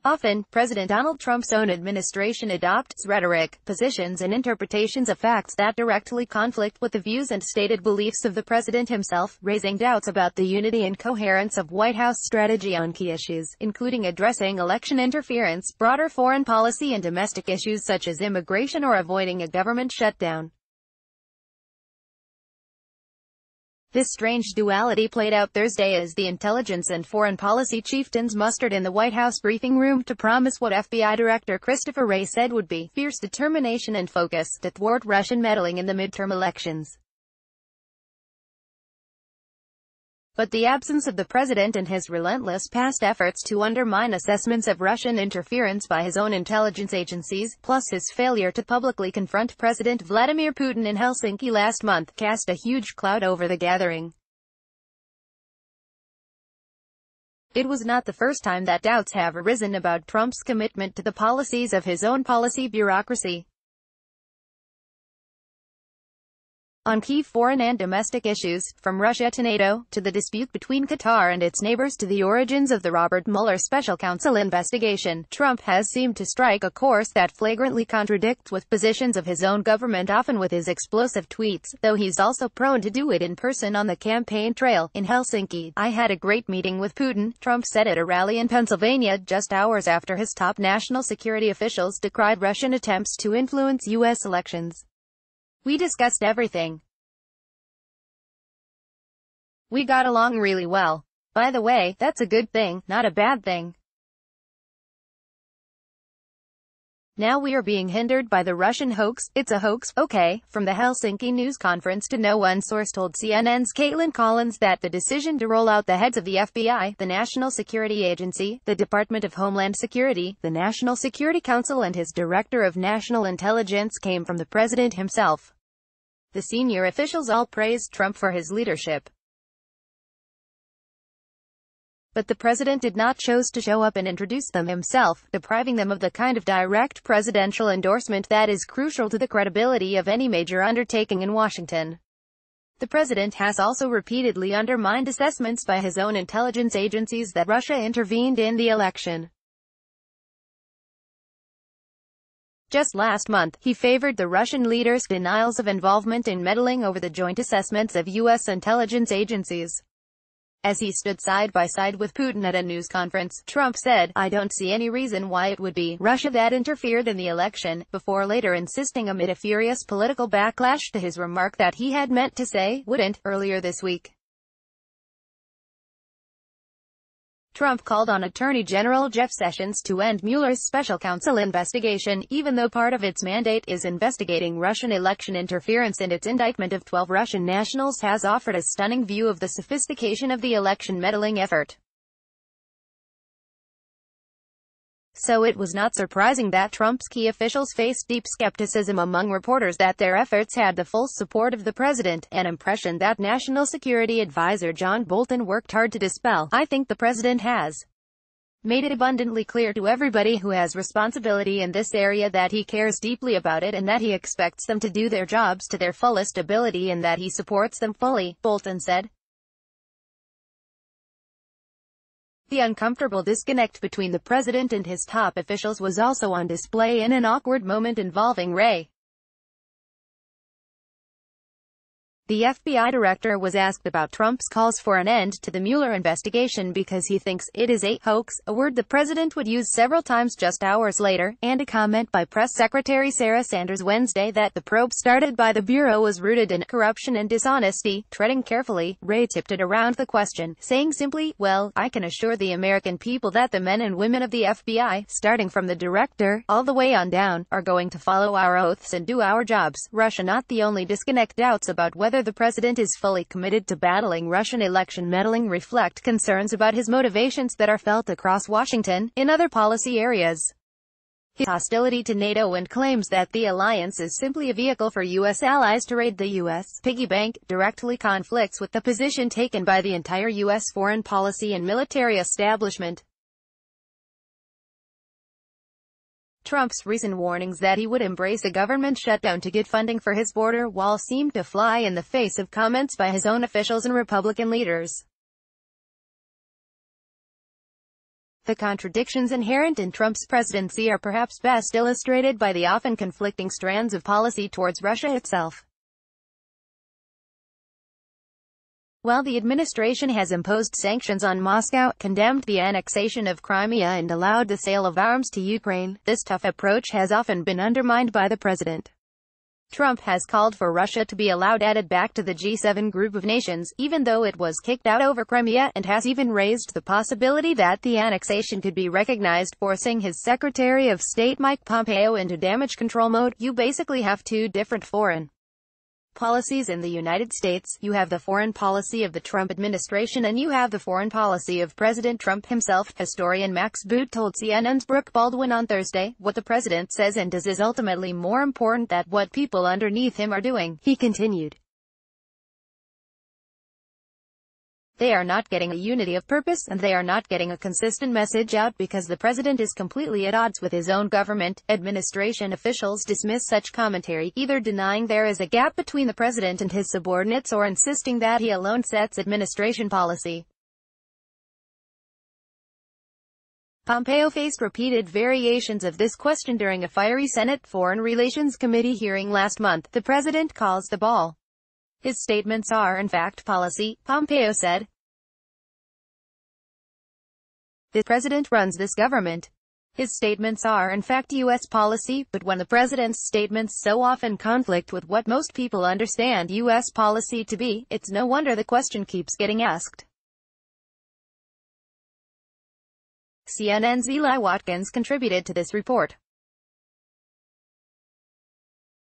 Often, President Donald Trump's own administration adopts rhetoric, positions and interpretations of facts that directly conflict with the views and stated beliefs of the president himself, raising doubts about the unity and coherence of White House strategy on key issues, including addressing election interference, broader foreign policy and domestic issues such as immigration or avoiding a government shutdown. This strange duality played out Thursday as the intelligence and foreign policy chieftains mustered in the White House briefing room to promise what FBI Director Christopher Wray said would be fierce determination and focus to thwart Russian meddling in the midterm elections. But the absence of the president and his relentless past efforts to undermine assessments of Russian interference by his own intelligence agencies, plus his failure to publicly confront President Vladimir Putin in Helsinki last month, cast a huge cloud over the gathering. It was not the first time that doubts have arisen about Trump's commitment to the policies of his own policy bureaucracy. On key foreign and domestic issues, from Russia to NATO, to the dispute between Qatar and its neighbors to the origins of the Robert Mueller special counsel investigation, Trump has seemed to strike a course that flagrantly contradicts with positions of his own government, often with his explosive tweets, though he's also prone to do it in person on the campaign trail. In Helsinki, I had a great meeting with Putin, Trump said at a rally in Pennsylvania just hours after his top national security officials decried Russian attempts to influence U.S. elections. We discussed everything. We got along really well. By the way, that's a good thing, not a bad thing. Now we are being hindered by the Russian hoax. It's a hoax, okay. From the Helsinki news conference to no one source told CNN's Caitlin Collins that the decision to roll out the heads of the FBI, the National Security Agency, the Department of Homeland Security, the National Security Council and his Director of National Intelligence came from the president himself. The senior officials all praised Trump for his leadership. But the president did not choose to show up and introduce them himself, depriving them of the kind of direct presidential endorsement that is crucial to the credibility of any major undertaking in Washington. The president has also repeatedly undermined assessments by his own intelligence agencies that Russia intervened in the election. Just last month, he favored the Russian leader's denials of involvement in meddling over the joint assessments of U.S. intelligence agencies. As he stood side by side with Putin at a news conference, Trump said, "I don't see any reason why it would be Russia that interfered in the election," before later insisting amid a furious political backlash to his remark that he had meant to say, "wouldn't," earlier this week. Trump called on Attorney General Jeff Sessions to end Mueller's special counsel investigation, even though part of its mandate is investigating Russian election interference, and its indictment of 12 Russian nationals has offered a stunning view of the sophistication of the election meddling effort. So it was not surprising that Trump's key officials faced deep skepticism among reporters that their efforts had the full support of the president, an impression that National Security Advisor John Bolton worked hard to dispel. "I think the president has made it abundantly clear to everybody who has responsibility in this area that he cares deeply about it and that he expects them to do their jobs to their fullest ability and that he supports them fully," Bolton said. The uncomfortable disconnect between the president and his top officials was also on display in an awkward moment involving Wray. The FBI director was asked about Trump's calls for an end to the Mueller investigation because he thinks it is a hoax, a word the president would use several times just hours later, and a comment by Press Secretary Sarah Sanders Wednesday that the probe started by the Bureau was rooted in corruption and dishonesty. Treading carefully, Wray tipped it around the question, saying simply, "Well, I can assure the American people that the men and women of the FBI, starting from the director, all the way on down, are going to follow our oaths and do our jobs." Russia not the only disconnect. Doubts about whether the president is fully committed to battling Russian election meddling reflect concerns about his motivations that are felt across Washington, in other policy areas. His hostility to NATO and claims that the alliance is simply a vehicle for U.S. allies to raid the U.S. piggy bank directly conflicts with the position taken by the entire U.S. foreign policy and military establishment. Trump's recent warnings that he would embrace a government shutdown to get funding for his border wall seemed to fly in the face of comments by his own officials and Republican leaders. The contradictions inherent in Trump's presidency are perhaps best illustrated by the often conflicting strands of policy towards Russia itself. While the administration has imposed sanctions on Moscow, condemned the annexation of Crimea and allowed the sale of arms to Ukraine, this tough approach has often been undermined by the president. Trump has called for Russia to be allowed added back to the G7 group of nations, even though it was kicked out over Crimea, and has even raised the possibility that the annexation could be recognized, forcing his Secretary of State Mike Pompeo into damage control mode. You basically have two different foreign policies in the United States. You have the foreign policy of the Trump administration and you have the foreign policy of President Trump himself. Historian Max Boot told CNN's Brooke Baldwin on Thursday, "What the president says and does is ultimately more important than what people underneath him are doing," he continued. They are not getting a unity of purpose, and they are not getting a consistent message out because the president is completely at odds with his own government. Administration officials dismiss such commentary, either denying there is a gap between the president and his subordinates or insisting that he alone sets administration policy. Pompeo faced repeated variations of this question during a fiery Senate Foreign Relations Committee hearing last month. The president calls the ball. His statements are in fact policy, Pompeo said. The president runs this government. His statements are in fact U.S. policy, but when the president's statements so often conflict with what most people understand U.S. policy to be, it's no wonder the question keeps getting asked. CNN's Eli Watkins contributed to this report.